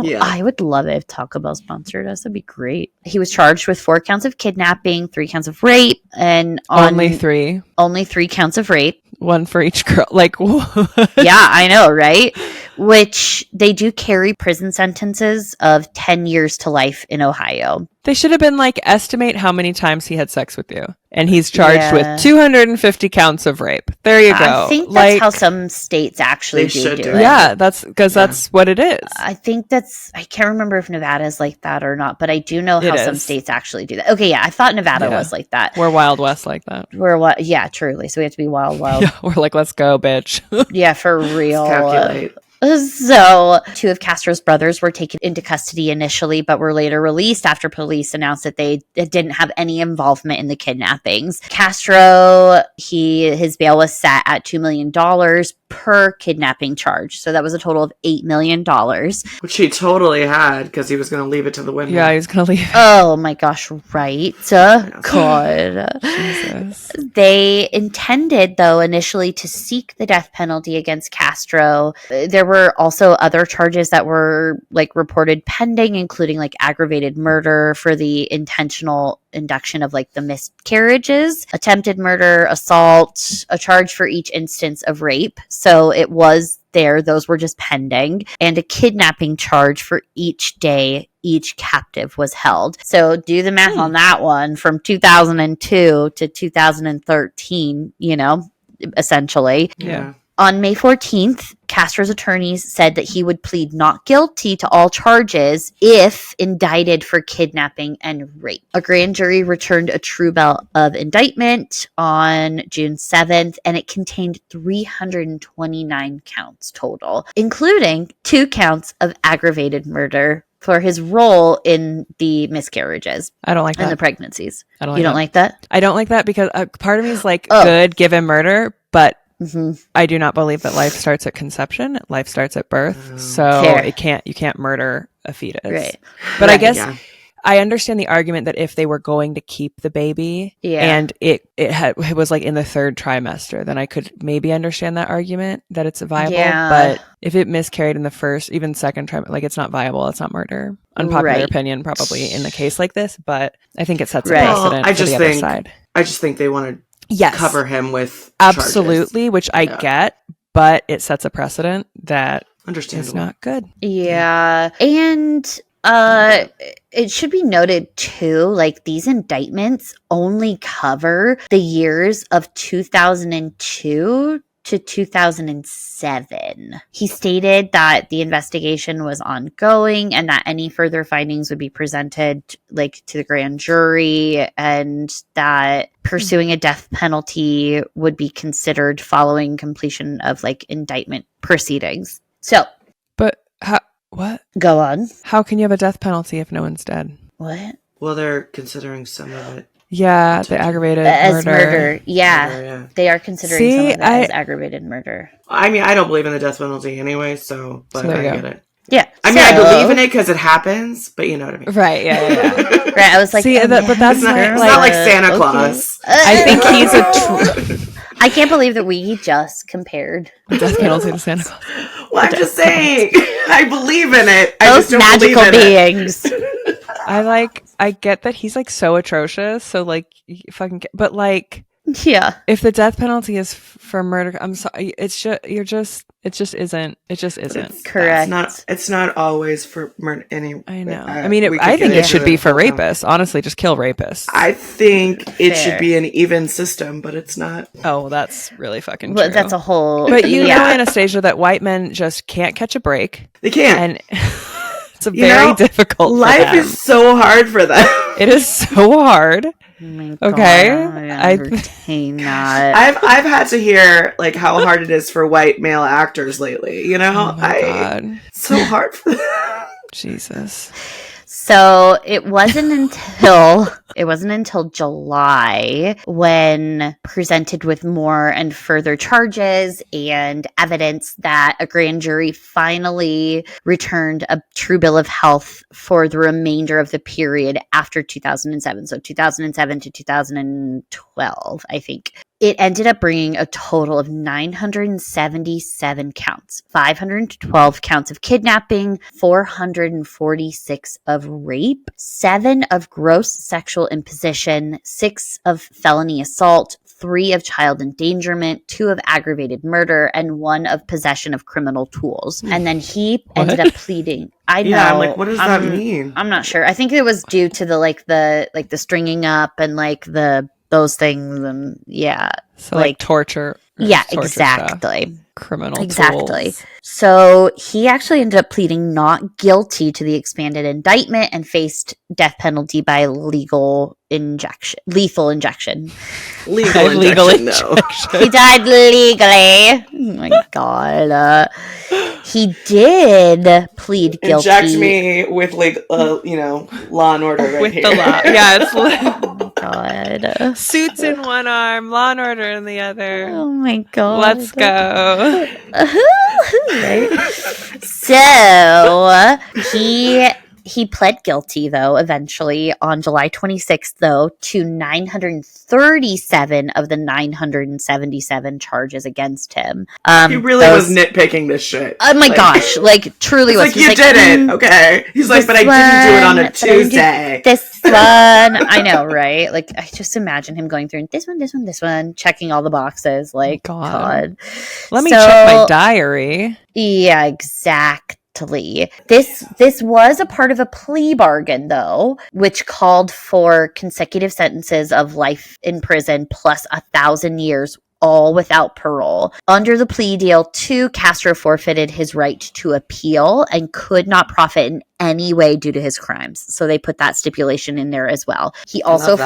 Yeah. I would love it if Taco Bell sponsored us. That'd be great. He was charged with 4 counts of kidnapping, 3 counts of rape, and Only 3. Only 3 counts of rape. One for each girl. Like, what? Yeah, I know, right? Which they do carry prison sentences of 10 years to life in Ohio. They should have been like, estimate how many times he had sex with you. And he's charged Yeah. with 250 counts of rape. There you go. I think that's like, how some states actually They should do do it. it. yeah, that's because that's what it is. I think I can't remember if Nevada's like that or not, but I do know how It some is. states actually do that. Okay, yeah, I thought Nevada Yeah. was like that. We're Wild West like that. We're what? Yeah, truly. So we have to be wild. Yeah, we're like, let's go, bitch. Yeah, for real. calculate. So 2 of Castro's brothers were taken into custody initially, but were later released after police announced that they didn't have any involvement in the kidnappings. Castro, his bail was set at $2 million per kidnapping charge. So that was a total of $8 million. Which he totally had because he was going to leave it to the women. Yeah, he's going to leave. Oh my gosh, right? God. Jesus. They intended, though, initially to seek the death penalty against Castro. There were also other charges that were like reported pending, including like aggravated murder for the intentional induction of like the miscarriages, attempted murder, assault, a charge for each instance of rape. So it was there. Those were just pending, and a kidnapping charge for each day each captive was held. So do the math on that one from 2002 to 2013, essentially. Yeah. On May 14th, Castro's attorneys said that he would plead not guilty to all charges if indicted for kidnapping and rape. A grand jury returned a true bill of indictment on June 7th, and it contained 329 counts total, including 2 counts of aggravated murder for his role in the miscarriages I don't like and the that. pregnancies. I don't You don't like that? I don't like that because part of me is like, Oh. good, give him murder, but Mm-hmm. I do not believe that life starts at conception. Life starts at birth. So Fair. you can't murder a fetus. Right. But I Right. guess Yeah. I understand the argument that if they were going to keep the baby and it was like in the 3rd trimester, then I could maybe understand that argument that it's viable. Yeah. But if it miscarried in the 1st, even 2nd trimester, like it's not viable. It's not murder. Unpopular Right. opinion probably in a case like this, but I think it sets a Right. precedent I for just the other think- side. I just think they want to Yes. cover him with Absolutely, which I Yeah. get, but it sets a precedent that charges. Understandable. is not good. Yeah. And it should be noted too, like these indictments only cover the years of 2002 to 2007. He stated that the investigation was ongoing and that any further findings would be presented like to the grand jury, and that pursuing a death penalty would be considered following completion of like indictment proceedings. So But What? Go on. How can you have a death penalty if no one's dead? What? Well, they're considering some of it Yeah, the aggravated As murder. Yeah. murder, yeah. They are considering some of it as aggravated murder. I mean, I don't believe in the death penalty anyway, so but there you I go. get it. Yeah. I mean, I believe in it because it happens, but you know what I mean. Right, yeah. Right. I was like, See, but that's It's not, not it's like, not like Santa Claus. I think he's a I can't believe that we just compared death penalty to Santa Claus. Well, I'm just saying, I believe in it. I those just don't magical believe in beings. I get that he's like so atrocious, so like you fucking but like Yeah. if the death penalty is for murder, I'm sorry, it just isn't. Correct. It's not always for murder. I know. I mean, I think it should be for rapists. Honestly, just kill rapists. I think it Fair. should be an even system, but it's not. Oh, well, that's really fucking Well, true. that's a whole. But you know, Anastasia, that white men just can't catch a break. They can't. And it's very difficult. Life is so hard for them. It is so hard. Oh my Okay. God, I retain that. I've had to hear like how hard it is for white male actors lately. You know, Oh my God. it's so hard for them. Jesus. So it wasn't until July when presented with more and further charges and evidence that a grand jury finally returned a true bill of health for the remainder of the period after 2007. So 2007 to 2012, I think. It ended up bringing a total of 977 counts, 512 counts of kidnapping, 446 of rape, 7 of gross sexual imposition, 6 of felony assault, 3 of child endangerment, 2 of aggravated murder, and 1 of possession of criminal tools. And then he ended up pleading. I know. Yeah, I'm like, what does that mean? I'm not sure. I think it was due to the stringing up and like those things, and So like torture. Yeah, torture exactly. stuff. Criminal Exactly. tools. So he actually ended up pleading not guilty to the expanded indictment and faced death penalty by lethal injection. Legal Legal injection, no. He died legally. Oh my God. He did plead guilty. Inject me with Law and Order right With here. the law. Yeah, it's God. suits in one arm, Law and Order in the other. Oh my God. Let's go. Right? So he pled guilty, though, eventually on July 26th, though, to 937 of the 977 charges against him. He really was nitpicking this shit. Oh my gosh, like truly was. Like, you did it, okay. He's like, but I didn't do it on a Tuesday. This one, I know, right? Like, I just imagine him going through this one, checking all the boxes. Like, God. Let me check my diary. Yeah, exactly. This was a part of a plea bargain, though, which called for consecutive sentences of life in prison plus 1,000 years, all without parole. Under the plea deal, too, Castro forfeited his right to appeal and could not profit in any way due to his crimes. So they put that stipulation in there as well. He also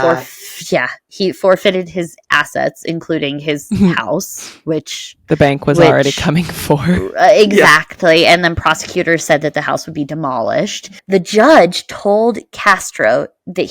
he forfeited his assets, including his house, which the bank was already coming for. Exactly. Yeah. And then prosecutors said that the house would be demolished. The judge told Castro that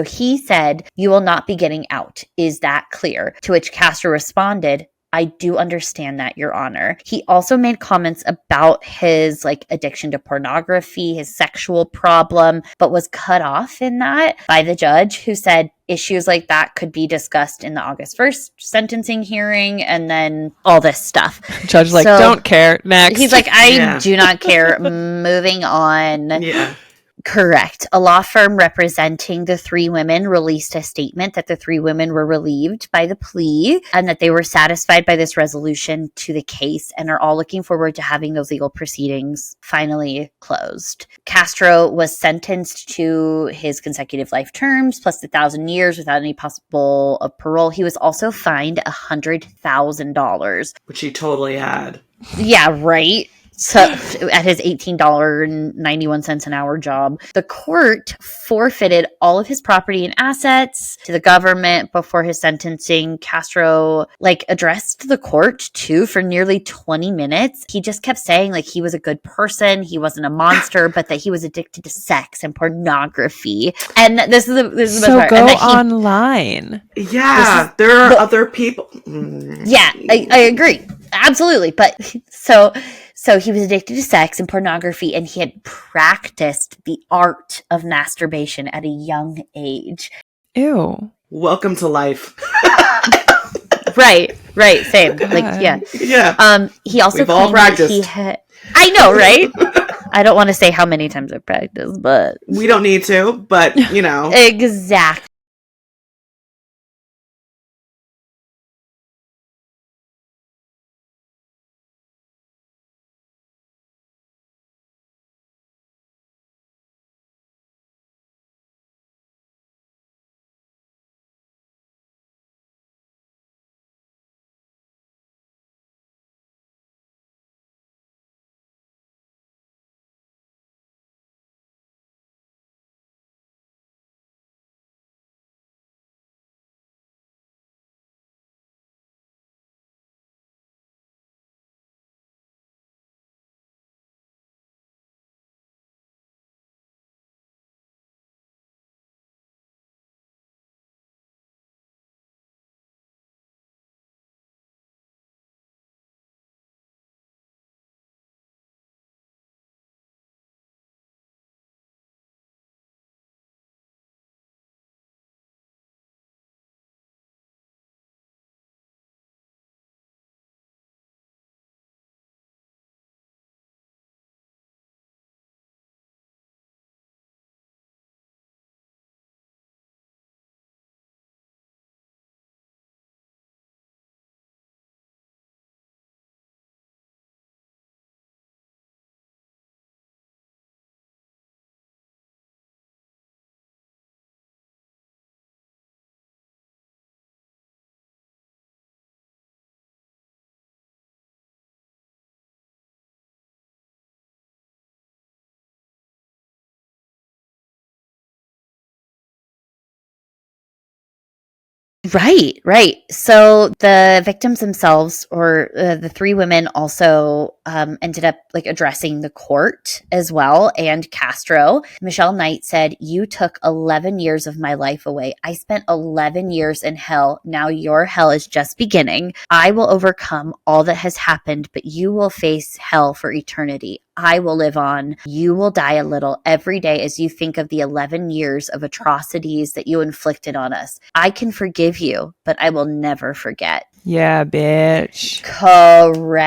he said, "You will not be getting out. Is that clear?" To which Castro responded, "I do understand that, Your Honor." He also made comments about his addiction to pornography, his sexual problem, but was cut off in that by the judge, who said issues like that could be discussed in the August 1st sentencing hearing, and then all this stuff. Judge don't care. Next. He's like, I do not care. Moving on. Yeah. Correct. A law firm representing the 3 women released a statement that the 3 women were relieved by the plea and that they were satisfied by this resolution to the case and are all looking forward to having those legal proceedings finally closed. Castro was sentenced to his consecutive life terms plus 1,000 years without any possible of parole. He was also fined $100,000. Which he totally had. Yeah, right. So at his $18.91 an hour job, the court forfeited all of his property and assets to the government before his sentencing. Castro addressed the court too for nearly 20 minutes. He just kept saying he was a good person, he wasn't a monster, but that he was addicted to sex and pornography. And this is the best So part. go And that online. Yeah, there are other people. Yeah, I agree. Absolutely. But so he was addicted to sex and pornography, and he had practiced the art of masturbation at a young age. Ew. Welcome to life. Right. Same. Yeah. Yeah. He also We've all claimed that practiced. I know, right? I don't want to say how many times I've practiced, but We don't need to, but exactly. Right. So the victims themselves, or the three women, also ended up addressing the court as well, and Castro. Michelle Knight said, "You took 11 years of my life away. I spent 11 years in hell. Now your hell is just beginning. I will overcome all that has happened, but you will face hell for eternity. I will live on. You will die a little every day as you think of the 11 years of atrocities that you inflicted on us. I can forgive you, but I will never forget." Yeah, bitch. Correct.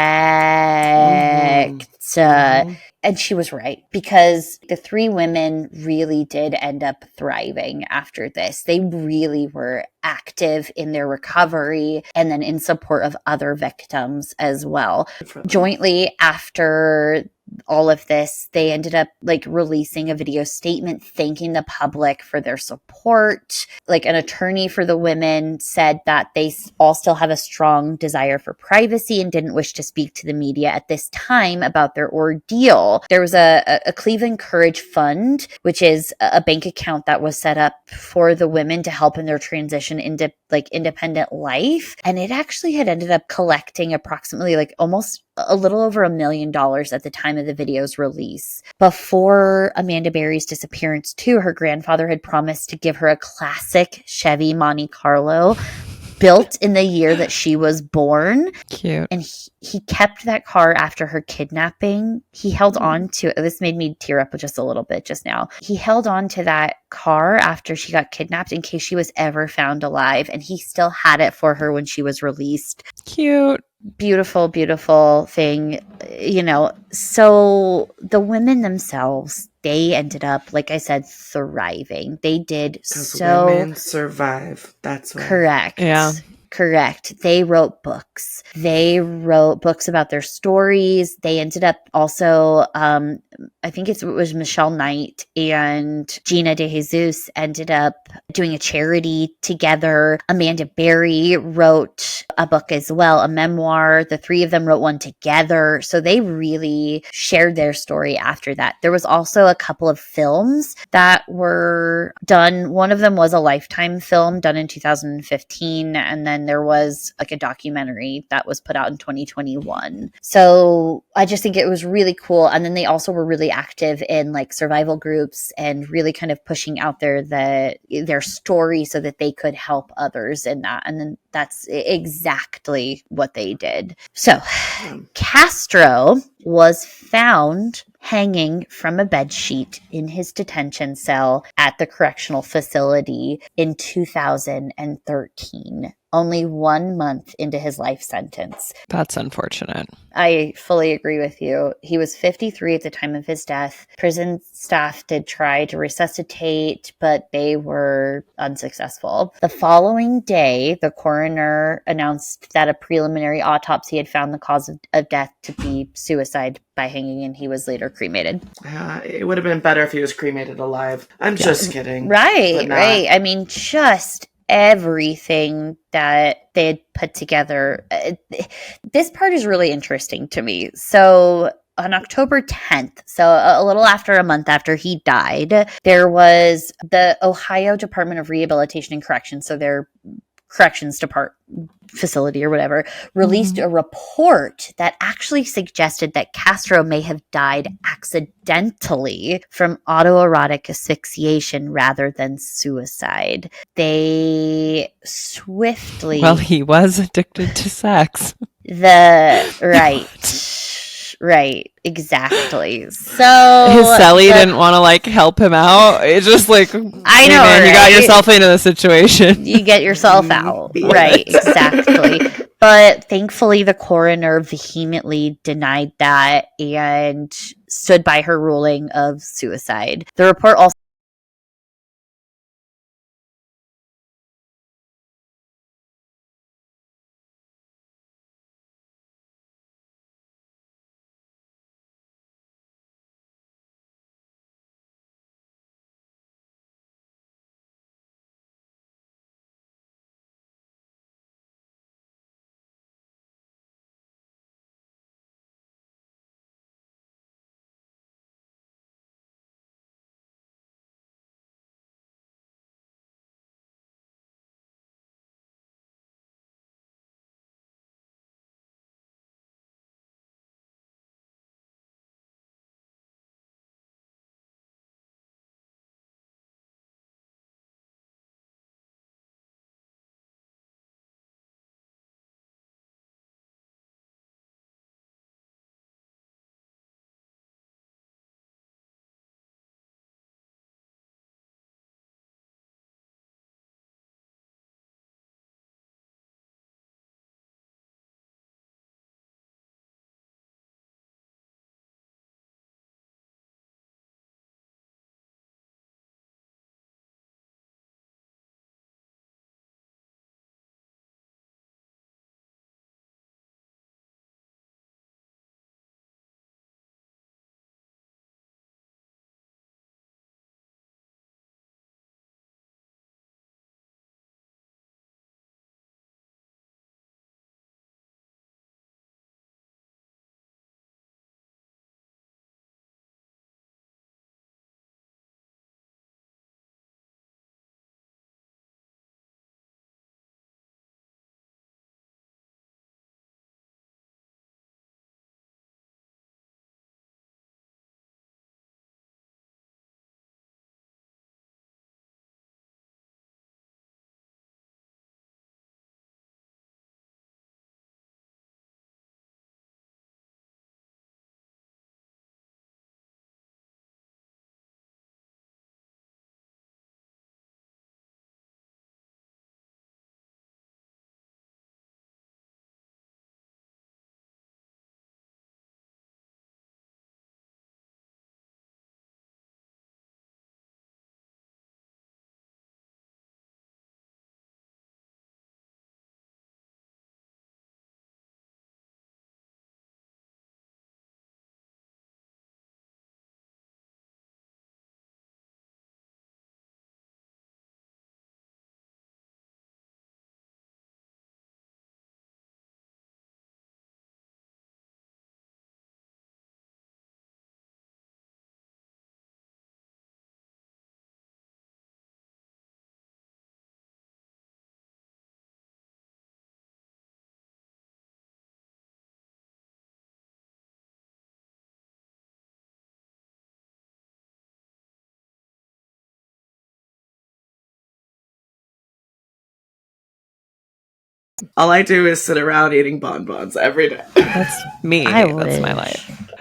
And she was right, because the three women really did end up thriving after this. They really were active in their recovery and then in support of other victims as well. Jointly after all of this, they ended up releasing a video statement thanking the public for their support. An attorney for the women said that they all still have a strong desire for privacy and didn't wish to speak to the media at this time about their ordeal. There was a Cleveland Courage Fund, which is a bank account that was set up for the women to help in their transition into independent life, and it actually had ended up collecting approximately almost a little over $1 million at the time of the video's release. Before Amanda Berry's disappearance too, her grandfather had promised to give her a classic Chevy Monte Carlo built in the year that she was born. Cute. And he kept that car after her kidnapping. He held on to it. This made me tear up just a little bit just now. He held on to that car after she got kidnapped in case she was ever found alive. And he still had it for her when she was released. Cute. Beautiful, beautiful thing, So the women themselves, they ended up, like I said, thriving. They did Because so. women survive. That's right. Correct. Yeah. Correct. They wrote books. They wrote books about their stories. They ended up also, I think it was Michelle Knight and Gina De Jesus ended up doing a charity together. Amanda Berry wrote a book as well, a memoir. The three of them wrote one together. So they really shared their story after that. There was also a couple of films that were done. One of them was a Lifetime film done in 2015, and then there was like a documentary that was put out in 2021. So I just think it was really cool. And then they also were really active in like survival groups and really kind of pushing out their story so that they could help others in that. And then that's exactly what they did. So Castro was found hanging from a bedsheet in his detention cell at the correctional facility in 2013, only 1 month into his life sentence. That's unfortunate. I fully agree with you. He was 53 at the time of his death. Prison staff did try to resuscitate, but they were unsuccessful. The following day, the coroner announced that a preliminary autopsy had found the cause of death to be suicide by hanging, and he was later cremated. It would have been better if he was cremated alive. I'm just kidding. Right. I mean, just everything that they had put together. This part is really interesting to me. So on October 10th, so a little after a month after he died, there was the Ohio Department of Rehabilitation and Corrections, so their corrections department facility or whatever, released a report that actually suggested that Castro may have died accidentally from autoerotic asphyxiation rather than suicide. They swiftly... Well, he was addicted to sex. Right, exactly. So his cellie didn't want to like help him out. It's just like, I know, hey, man, you got right? yourself into the situation. You get yourself out. Right, exactly. But thankfully, the coroner vehemently denied that and stood by her ruling of suicide. The report also All I do is sit around eating bonbons every day. That's me. I That's my wish. life.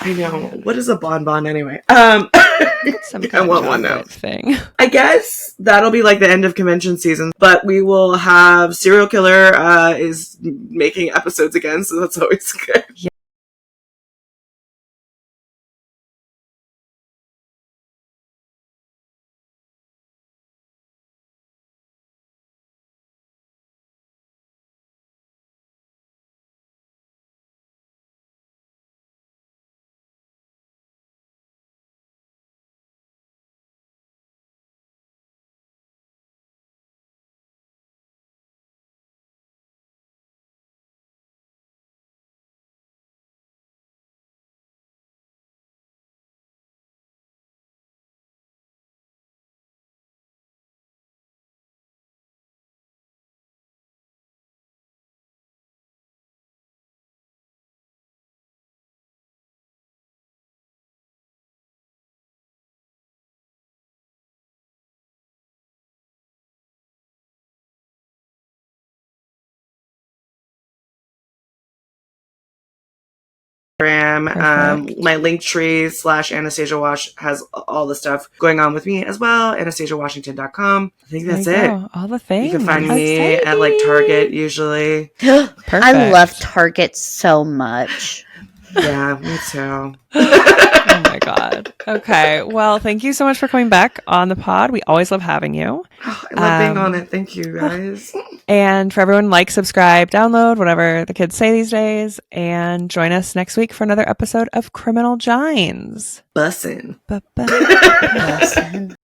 I know. What is a bonbon anyway? Some I kind of want one now. chocolate thing. I guess that'll be like the end of convention season, but we will have Serial Killer is making episodes again, so that's always good. Yeah. Perfect. My link tree / Anastasia Wash has all the stuff going on with me as well. AnastasiaWashington.com. I think that's There you it. go. All the things. You can find How me at like Target usually. I love Target so much. Yeah, me too. Oh my God. Okay. Well, thank you so much for coming back on the pod. We always love having you. I love being on it. Thank you, guys. And for everyone, like, subscribe, download, whatever the kids say these days. And join us next week for another episode of Criminal Gines. Bussin'. Bussin'.